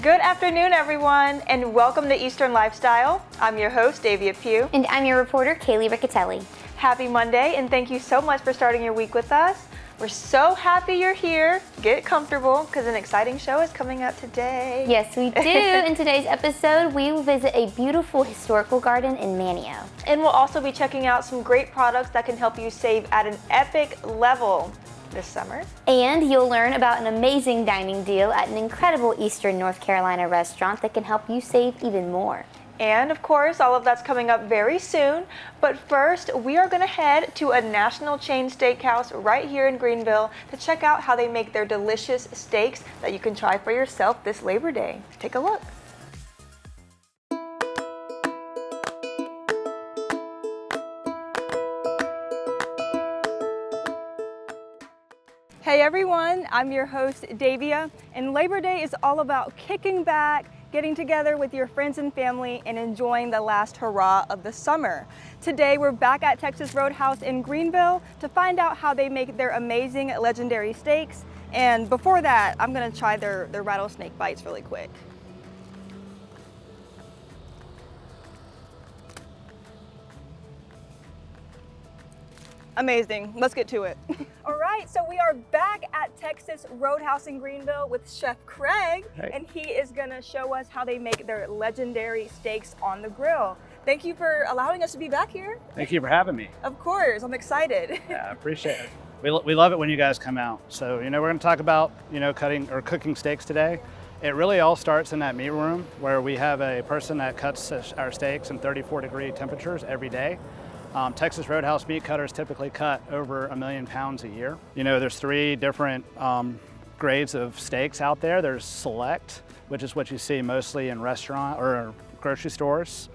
Good afternoon, everyone, and welcome to Eastern Lifestyle. I'm your host, Davia Pugh. And I'm your reporter, Kaylee Riccatelli. Happy Monday, and thank you so much for starting your week with us. We're so happy you're here. Get comfortable, because an exciting show is coming up today. Yes, we do. In today's episode, we will visit a beautiful historical garden in Manteo. And we'll also be checking out some great products that can help you save at an epic level this summer. And you'll learn about an amazing dining deal at an incredible Eastern North Carolina restaurant that can help you save even more. And of course, all of that's coming up very soon. But first, we are going to head to a national chain steakhouse right here in Greenville to check out how they make their delicious steaks that you can try for yourself this Labor Day. Take a look. Hey everyone, I'm your host Davia, and Labor Day is all about kicking back, getting together with your friends and family, and enjoying the last hurrah of the summer. Today we're back at Texas Roadhouse in Greenville to find out how they make their amazing legendary steaks. And before that, I'm gonna try their rattlesnake bites really quick. Amazing, let's get to it. All right, so we are back at Texas Roadhouse in Greenville with Chef Craig, and he is gonna show us how they make their legendary steaks on the grill. Thank you for allowing us to be back here. Thank you for having me. Of course, I'm excited. Yeah, I appreciate it. We love it when you guys come out. So, we're gonna talk about, cutting or cooking steaks today. It really all starts in that meat room where we have a person that cuts our steaks in 34-degree temperatures every day. Texas Roadhouse meat cutters typically cut over 1 million pounds a year. There's 3 different grades of steaks out there. There's select, which is what you see mostly in restaurant or grocery stores.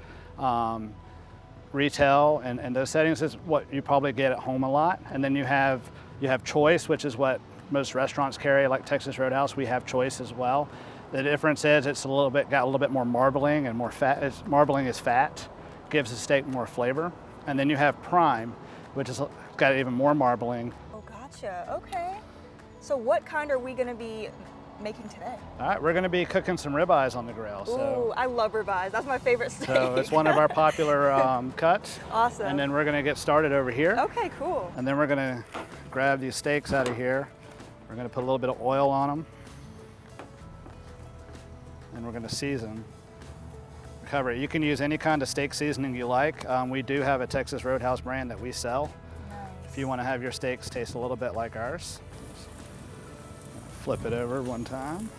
Retail and those settings is what you probably get at home a lot. And then you have choice, which is what most restaurants carry, like Texas Roadhouse. We have choice as well. The difference is it's got a little bit more marbling and more fat. Marbling is fat, gives the steak more flavor. And then you have prime, which has got even more marbling. Oh, gotcha. Okay. So what kind are we going to be making today? All right, we're going to be cooking some ribeyes on the grill. Ooh, I love ribeyes. That's my favorite steak. So it's one of our popular cuts. Awesome. And then we're going to get started over here. Okay, cool. And then we're going to grab these steaks out of here. We're going to put a little bit of oil on them. And we're going to season. Cover it. You can use any kind of steak seasoning you like. We do have a Texas Roadhouse brand that we sell. Nice. If you want to have your steaks taste a little bit like ours. Flip it over one time.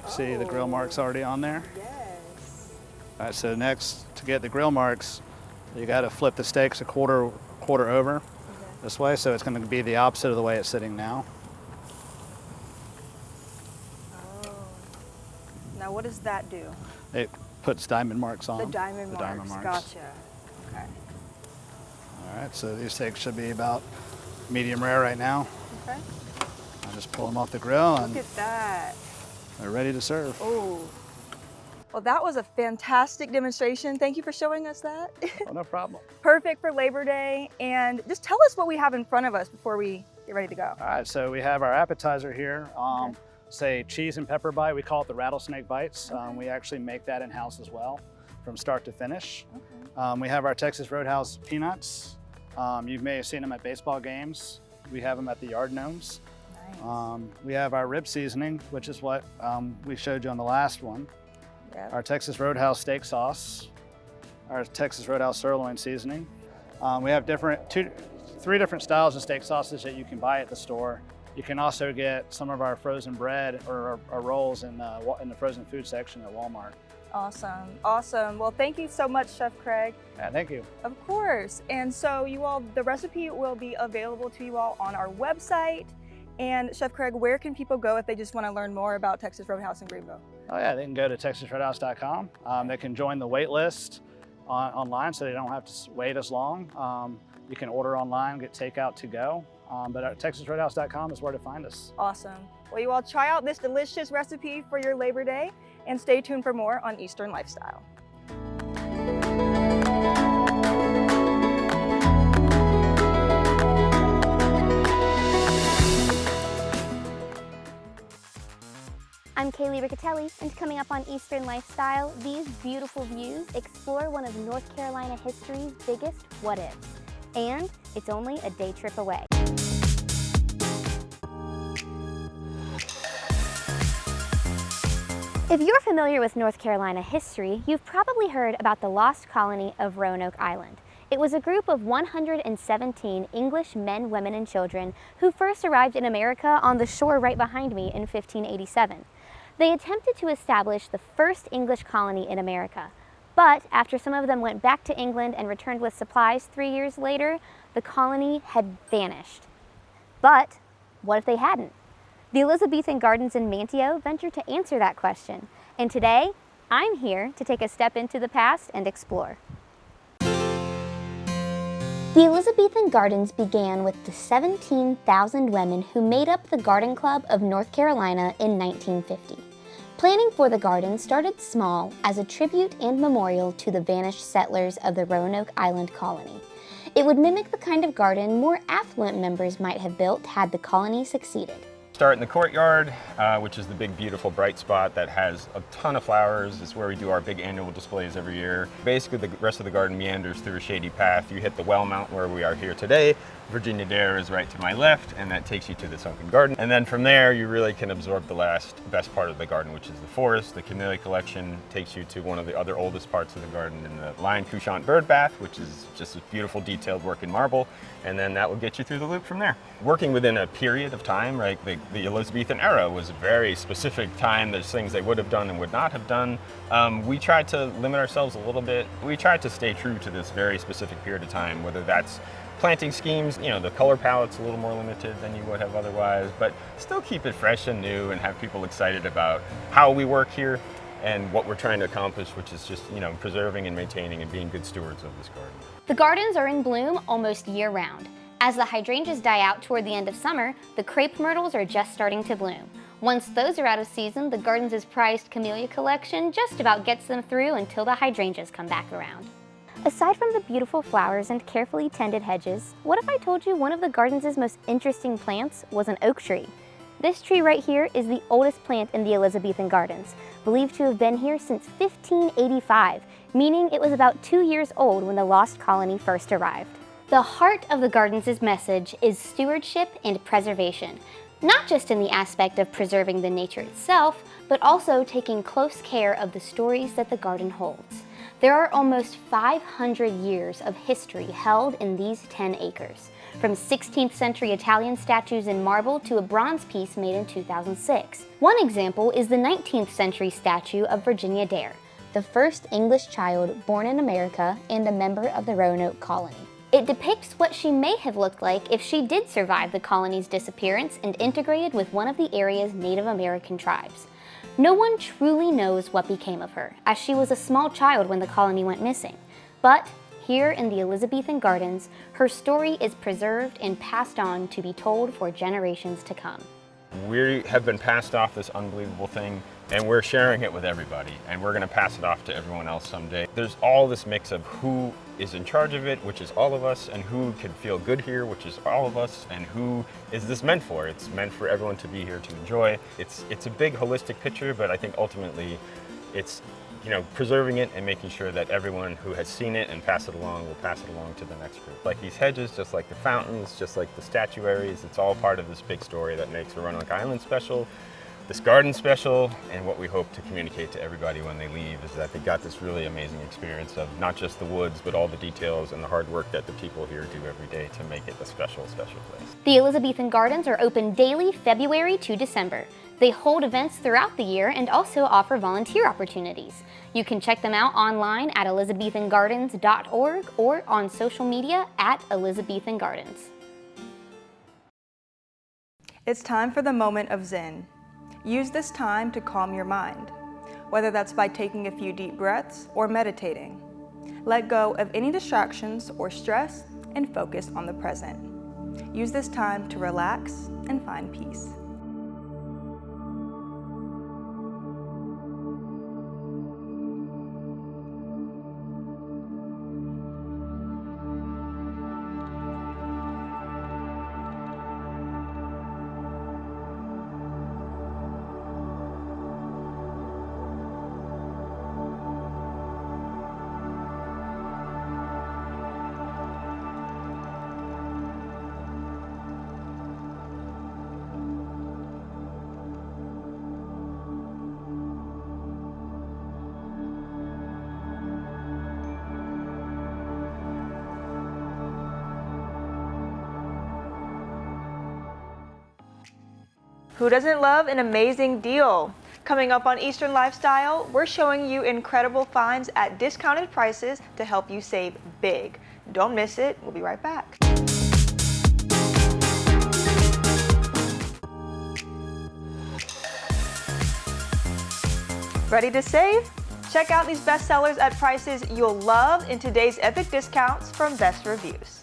See the grill marks already on there? Yes. All right, so next, to get the grill marks, you got to flip the steaks a quarter over this way, so it's going to be the opposite of the way it's sitting now. Oh. Now what does that do? It puts diamond marks on The them. diamond marks. Gotcha. Okay. All right, so these steaks should be about medium rare right now. Okay. I just pull them off the grill and Look at that. they're ready to serve. Oh. Well, that was a fantastic demonstration. Thank you for showing us that. Oh, no problem. Perfect for Labor Day. And just tell us what we have in front of us before we get ready to go. All right, so we have our appetizer here. Say cheese and pepper bite. We call it the rattlesnake bites. We actually make that in-house as well, from start to finish. Okay. We have our Texas Roadhouse peanuts. You may have seen them at baseball games. We have them at the Yard Gnomes. Nice. We have our rib seasoning, which is what we showed you on the last one. Yep. Our Texas Roadhouse steak sauce. Our Texas Roadhouse sirloin seasoning. We have 3 different styles of steak sauces that you can buy at the store. You can also get some of our frozen bread or our rolls in the frozen food section at Walmart. Awesome, awesome. Well, thank you so much, Chef Craig. Yeah, thank you. Of course. And so you all, the recipe will be available to you all on our website. And Chef Craig, where can people go if they just want to learn more about Texas Roadhouse in Greenville? Oh yeah, they can go to texasroadhouse.com. They can join the wait list online so they don't have to wait as long. You can order online, get takeout to go. But at texasroadhouse.com is where to find us. Awesome. Well, you all try out this delicious recipe for your Labor Day and stay tuned for more on Eastern Lifestyle. I'm Kaylee Riccatelli, and coming up on Eastern Lifestyle, these beautiful views explore one of North Carolina history's biggest what-ifs. And it's only a day trip away. If you're familiar with North Carolina history, you've probably heard about the lost colony of Roanoke Island. It was a group of 117 English men, women, and children who first arrived in America on the shore right behind me in 1587. They attempted to establish the first English colony in America, but after some of them went back to England and returned with supplies 3 years later, the colony had vanished. But what if they hadn't? The Elizabethan Gardens in Manteo ventured to answer that question, and today I'm here to take a step into the past and explore. The Elizabethan Gardens began with the 17,000 women who made up the Garden Club of North Carolina in 1950. Planning for the garden started small as a tribute and memorial to the vanished settlers of the Roanoke Island colony. It would mimic the kind of garden more affluent members might have built had the colony succeeded. Start in the courtyard, which is the big, beautiful, bright spot that has a ton of flowers. It's where we do our big annual displays every year. Basically, the rest of the garden meanders through a shady path. You hit the well mount where we are here today. Virginia Dare is right to my left, and that takes you to the sunken garden. And then from there, you really can absorb the best part of the garden, which is the forest. The camellia collection takes you to one of the other oldest parts of the garden in the lion couchant bird bath, which is just a beautiful detailed work in marble. And then that will get you through the loop from there. Working within a period of time, right? The Elizabethan era was a very specific time. There's things they would have done and would not have done. We tried to limit ourselves a little bit. We tried to stay true to this very specific period of time, whether that's planting schemes, the color palette's a little more limited than you would have otherwise, but still keep it fresh and new and have people excited about how we work here and what we're trying to accomplish, which is just, preserving and maintaining and being good stewards of this garden. The gardens are in bloom almost year-round. As the hydrangeas die out toward the end of summer, the crepe myrtles are just starting to bloom. Once those are out of season, the gardens' prized camellia collection just about gets them through until the hydrangeas come back around. Aside from the beautiful flowers and carefully tended hedges, what if I told you one of the garden's most interesting plants was an oak tree? This tree right here is the oldest plant in the Elizabethan Gardens, believed to have been here since 1585, meaning it was about 2 years old when the lost colony first arrived. The heart of the gardens' message is stewardship and preservation, not just in the aspect of preserving the nature itself, but also taking close care of the stories that the garden holds. There are almost 500 years of history held in these 10 acres, from 16th century Italian statues in marble to a bronze piece made in 2006. One example is the 19th century statue of Virginia Dare, the first English child born in America and a member of the Roanoke colony. It depicts what she may have looked like if she did survive the colony's disappearance and integrated with one of the area's Native American tribes. No one truly knows what became of her, as she was a small child when the colony went missing. But here in the Elizabethan Gardens, her story is preserved and passed on to be told for generations to come. We have been passed off this unbelievable thing, and we're sharing it with everybody, and we're going to pass it off to everyone else someday. There's all this mix of who is in charge of it, which is all of us, and who can feel good here, which is all of us, and who is this meant for? It's meant for everyone to be here to enjoy. It's a big holistic picture, but I think ultimately it's preserving it and making sure that everyone who has seen it and pass it along will pass it along to the next group. Like these hedges, just like the fountains, just like the statuaries, it's all part of this big story that makes Roanoke Island special, this garden special, and what we hope to communicate to everybody when they leave is that they got this really amazing experience of not just the woods, but all the details and the hard work that the people here do every day to make it a special, special place. The Elizabethan Gardens are open daily February to December. They hold events throughout the year and also offer volunteer opportunities. You can check them out online at elizabethangardens.org or on social media at Elizabethan Gardens. It's time for the moment of Zen. Use this time to calm your mind, whether that's by taking a few deep breaths or meditating. Let go of any distractions or stress and focus on the present. Use this time to relax and find peace. Who doesn't love an amazing deal? Coming up on Eastern Lifestyle, we're showing you incredible finds at discounted prices to help you save big. Don't miss it. We'll be right back. Ready to save? Check out these bestsellers at prices you'll love in today's epic discounts from Best Reviews.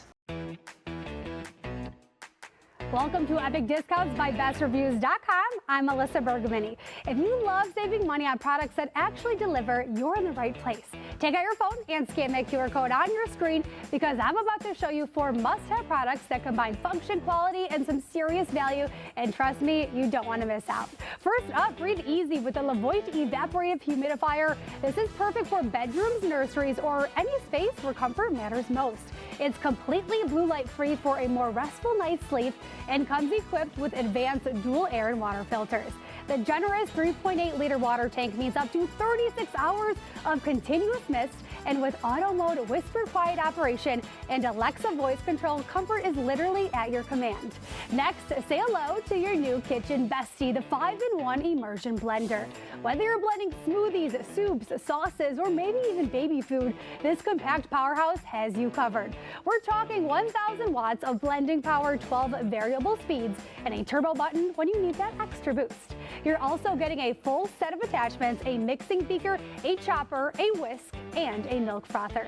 Welcome to Epic Discounts by BestReviews.com. I'm Melissa Bergamini. If you love saving money on products that actually deliver, you're in the right place. Take out your phone and scan that QR code on your screen because I'm about to show you 4 must-have products that combine function, quality, and some serious value. And trust me, you don't want to miss out. First up, breathe easy with the Levoit Evaporative Humidifier. This is perfect for bedrooms, nurseries, or any space where comfort matters most. It's completely blue light free for a more restful night's sleep and comes equipped with advanced dual air and water filters. The generous 3.8-liter water tank means up to 36 hours of continuous mist, and with auto mode, whisper quiet operation, and Alexa voice control, comfort is literally at your command. Next, say hello to your new kitchen bestie, the 5-in-1 immersion blender. Whether you're blending smoothies, soups, sauces, or maybe even baby food, this compact powerhouse has you covered. We're talking 1,000 watts of blending power, 12 variable speeds, and a turbo button when you need that extra boost. You're also getting a full set of attachments, a mixing beaker, a chopper, a whisk, and a milk frother.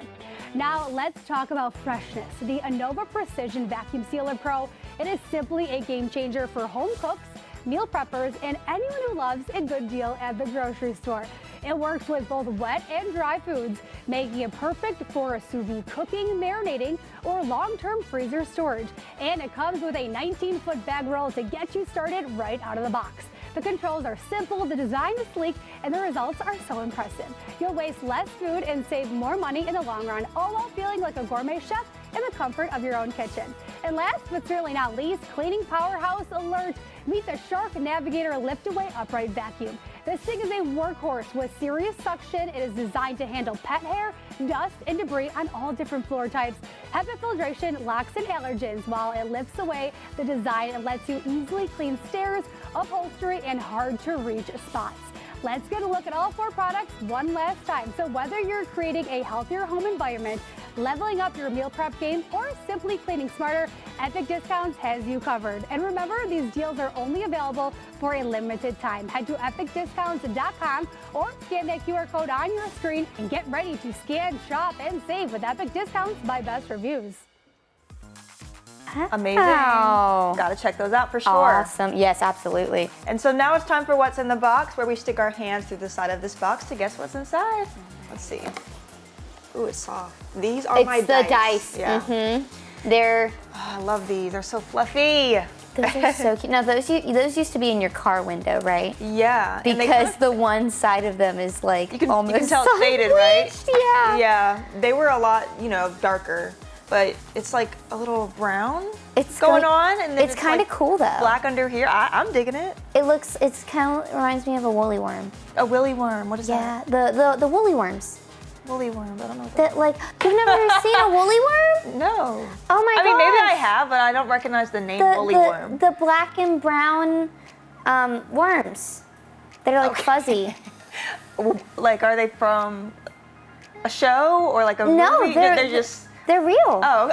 Now let's talk about freshness. The Anova Precision Vacuum Sealer Pro. It is simply a game changer for home cooks, meal preppers, and anyone who loves a good deal at the grocery store. It works with both wet and dry foods, making it perfect for sous vide cooking, marinating, or long-term freezer storage. And it comes with a 19-foot bag roll to get you started right out of the box. The controls are simple, the design is sleek, and the results are so impressive. You'll waste less food and save more money in the long run, all while feeling like a gourmet chef in the comfort of your own kitchen. And last but certainly not least, cleaning powerhouse alert. Meet the Shark Navigator Lift-Away Upright Vacuum. This thing is a workhorse with serious suction. It is designed to handle pet hair, dust, and debris on all different floor types. HEPA filtration locks in allergens while it lifts away the design and lets you easily clean stairs, upholstery, and hard-to-reach spots. Let's get a look at all 4 products one last time. So whether you're creating a healthier home environment, leveling up your meal prep game, or simply cleaning smarter, Epic Discounts has you covered. And remember, these deals are only available for a limited time. Head to epicdiscounts.com or scan that QR code on your screen and get ready to scan, shop, and save with Epic Discounts by Best Reviews. Amazing. Gotta check those out for sure. Awesome. Yes, absolutely. And so now it's time for What's in the Box, where we stick our hands through the side of this box to guess what's inside. Let's see. Ooh, it's soft. These are my dice. It's the dice. Yeah. They're... Oh, I love these. They're so fluffy. Those are so cute. Now, those used to be in your car window, right? Yeah. Because the one side of them is like almost you can tell it's faded, right? Yeah. Yeah. They were a lot, darker. But it's like a little brown it's going on, and then it's kind of like cool though. Black under here. I'm digging it. It's kind of reminds me of a woolly worm. A willy worm. What is that? Yeah, the woolly worms. Woolly worm. I don't know. That like you've never seen a woolly worm? No. Oh my god. I mean, maybe I have, but I don't recognize the name woolly worm. The black and brown worms. They're like fuzzy. Like, are they from a show or like a movie? No, they're just. They're real. Oh,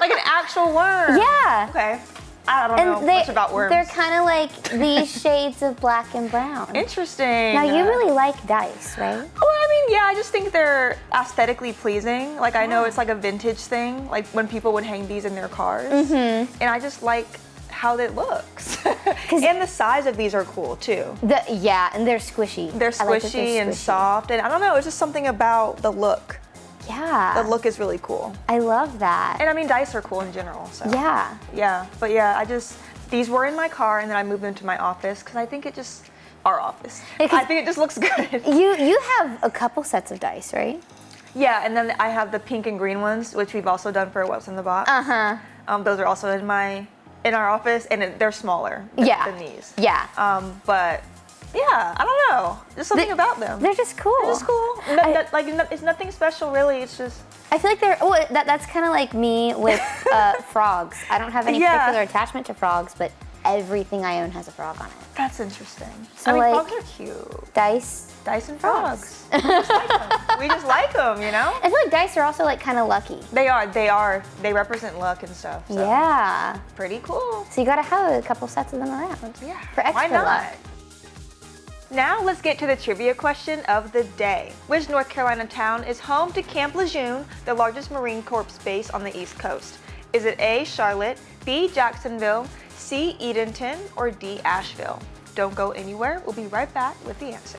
like an actual worm. Yeah. Okay. I don't know much about worms. They're kind of like these shades of black and brown. Interesting. Now, you really like dice, right? Well, I mean, yeah, I just think they're aesthetically pleasing. Like, I know it's like a vintage thing, like when people would hang these in their cars. Mm-hmm. And I just like how it looks. And the size of these are cool, too. Yeah, and they're squishy. They're squishy and soft. And I don't know, it's just something about the look. Yeah. The look is really cool. I love that. And I mean, dice are cool in general, so. Yeah. Yeah, but yeah, these were in my car and then I moved them to my office because I think our office. I think it just looks good. You have a couple sets of dice, right? Yeah, and then I have the pink and green ones, which we've also done for What's in the Box. Those are also in our office, and they're smaller than these. Yeah. But yeah, I don't know. There's something about them. They're just cool. They're just cool. It's nothing special, really. It's just. I feel like that's kind of like me with frogs. I don't have any particular attachment to frogs, but everything I own has a frog on it. That's interesting. So, I mean, like, frogs are cute. Dice. Dice and frogs. We just like them. We just like them, you know? I feel like dice are also like kind of lucky. They are. They represent luck and stuff. So. Yeah. Pretty cool. So you gotta have a couple sets of them around. Yeah. For extra Why not? luck. Now let's get to the trivia question of the day. Which North Carolina town is home to Camp Lejeune, the largest Marine Corps base on the East Coast? Is it A, Charlotte, B, Jacksonville, C, Edenton, or D, Asheville? Don't go anywhere. We'll be right back with the answer.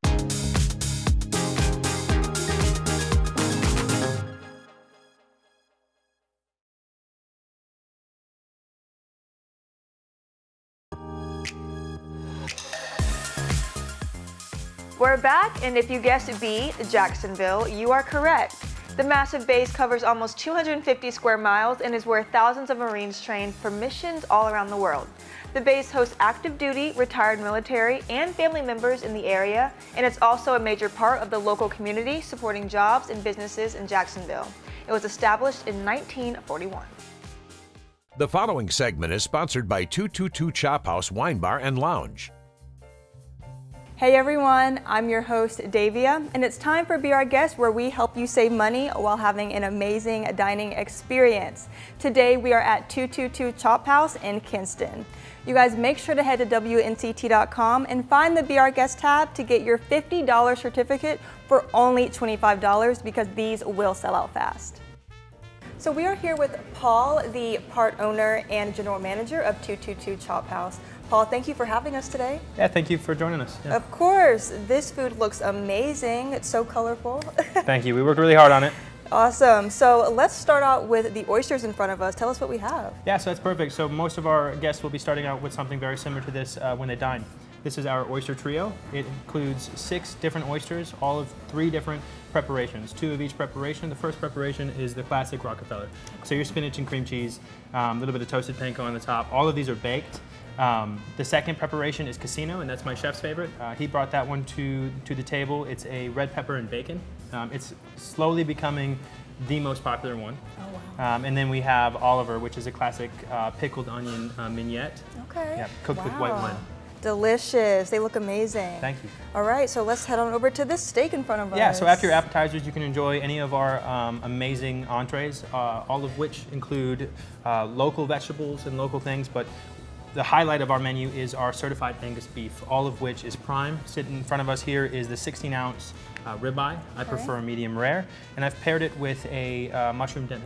We're back, and if you guessed B, Jacksonville, you are correct. The massive base covers almost 250 square miles and is where thousands of Marines train for missions all around the world. The base hosts active duty, retired military, and family members in the area, and it's also a major part of the local community supporting jobs and businesses in Jacksonville. It was established in 1941. The following segment is sponsored by 222 Chop House Wine Bar and Lounge. Hey everyone, I'm your host Davia, and it's time for Be Our Guest, where we help you save money while having an amazing dining experience. Today we are at 222 Chop House in Kinston. You guys make sure to head to WNCT.com and find the Be Our Guest tab to get your $50 certificate for only $25 because these will sell out fast. So we are here with Paul, the part owner and general manager of 222 Chop House. Paul, thank you for having us today. Yeah, thank you for joining us. Yeah. Of course, this food looks amazing. It's so colorful. Thank you. We worked really hard on it. Awesome. So let's start out with the oysters in front of us. Tell us what we have. Yeah, so that's perfect. So most of our guests will be starting out with something very similar to this when they dine. This is our oyster trio. It includes 6 different oysters, all of 3 different preparations, 2 of each preparation. The first preparation is the classic Rockefeller. So your spinach and cream cheese, a little bit of toasted panko on the top. All of these are baked. The second preparation is casino, and that's my chef's favorite. He brought that one to the table. It's a red pepper and bacon. It's slowly becoming the most popular one. Oh, wow. And then we have Oliver, which is a classic pickled onion mignette. Okay. Yeah, cooked with white wine. Delicious. They look amazing. Thank you. All right, so let's head on over to this steak in front of us. Yeah, so after your appetizers, you can enjoy any of our amazing entrees, all of which include local vegetables and local things, but the highlight of our menu is our certified Angus beef, all of which is prime. Sitting in front of us here is the 16-ounce ribeye. I prefer medium rare, and I've paired it with a mushroom demi.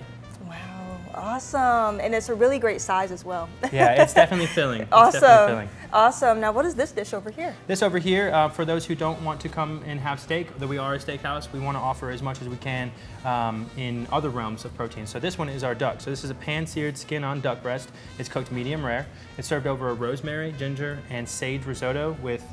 Wow, awesome. And it's a really great size as well. Yeah, it's definitely filling. It's Awesome. definitely filling. Awesome. Now, what is this dish over here? This over here, for those who don't want to come and have steak, though we are a steakhouse, we want to offer as much as we can in other realms of protein. So this one is our duck. So this is a pan-seared skin-on duck breast. It's cooked medium rare. It's served over a rosemary, ginger, and sage risotto with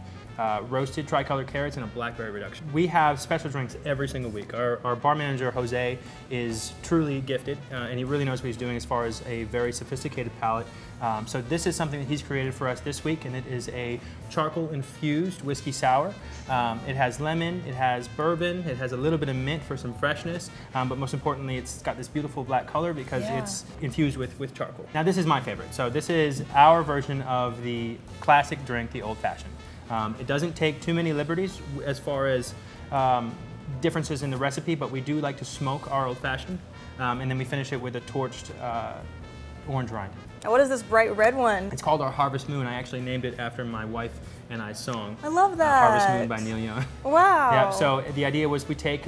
roasted tricolor carrots and a blackberry reduction. We have special drinks every single week. Our bar manager, Jose, is truly gifted, and he really knows what he's doing as far as a very sophisticated palate. So this is something that he's created for us this week, and it is a charcoal-infused whiskey sour. It has lemon, it has bourbon, it has a little bit of mint for some freshness, but most importantly, it's got this beautiful black color because it's infused with charcoal. Now this is my favorite. So this is our version of the classic drink, the Old Fashioned. It doesn't take too many liberties as far as differences in the recipe, but we do like to smoke our Old Fashioned, and then we finish it with a torched orange rind. Now, what is this bright red one? It's called our Harvest Moon. I actually named it after my wife and I's song. I love that. Harvest Moon by Neil Young. Wow. Yeah, so the idea was we take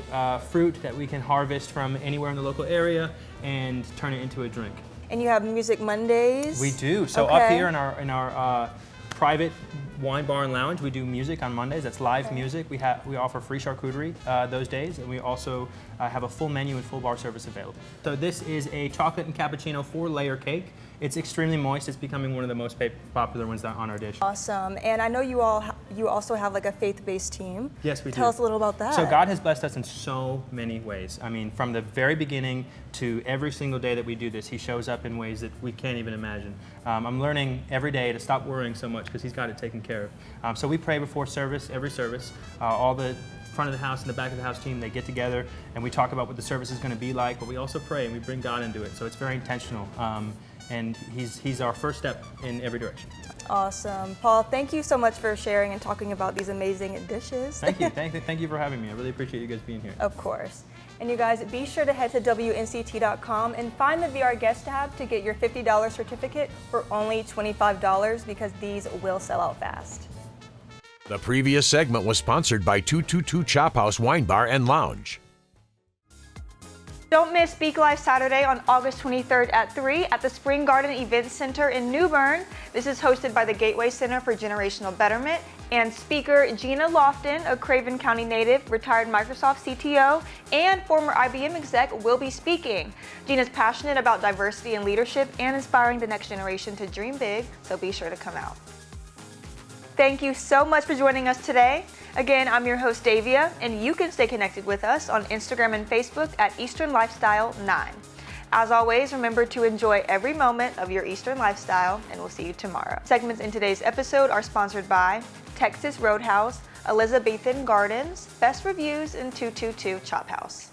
fruit that we can harvest from anywhere in the local area and turn it into a drink. And you have Music Mondays? We do. So up here in our private wine bar and lounge, we do music on Mondays. That's live music. We offer free charcuterie those days, and we also have a full menu and full bar service available. So this is a chocolate and cappuccino 4-layer cake. It's extremely moist. It's becoming one of the most popular ones on our dish. Awesome. And I know you also have like a faith-based team. Yes, we do. Tell us a little about that. So God has blessed us in so many ways. I mean, from the very beginning to every single day that we do this, He shows up in ways that we can't even imagine. I'm learning every day to stop worrying so much because He's got it taken care of. So we pray before service, every service. All the front of the house and the back of the house team, they get together and we talk about what the service is going to be like, but we also pray and we bring God into it. So it's very intentional. and he's our first step in every direction. Awesome. Paul, thank you so much for sharing and talking about these amazing dishes. Thank you. Thank you for having me. I really appreciate you guys being here. Of course. And you guys, be sure to head to WNCT.com and find the VR Guest tab to get your $50 certificate for only $25 because these will sell out fast. The previous segment was sponsored by 222 Chop House Wine Bar and Lounge. Don't miss Speak Live Saturday on August 23rd at 3 at the Spring Garden Event Center in New Bern. This is hosted by the Gateway Center for Generational Betterment, and speaker Gina Lofton, a Craven County native, retired Microsoft CTO, and former IBM exec will be speaking. Gina's passionate about diversity and leadership and inspiring the next generation to dream big, so be sure to come out. Thank you so much for joining us today. Again, I'm your host, Davia, and you can stay connected with us on Instagram and Facebook at Eastern Lifestyle 9. As always, remember to enjoy every moment of your Eastern lifestyle, and we'll see you tomorrow. Segments in today's episode are sponsored by Texas Roadhouse, Elizabethan Gardens, Best Reviews, and 222 Chop House.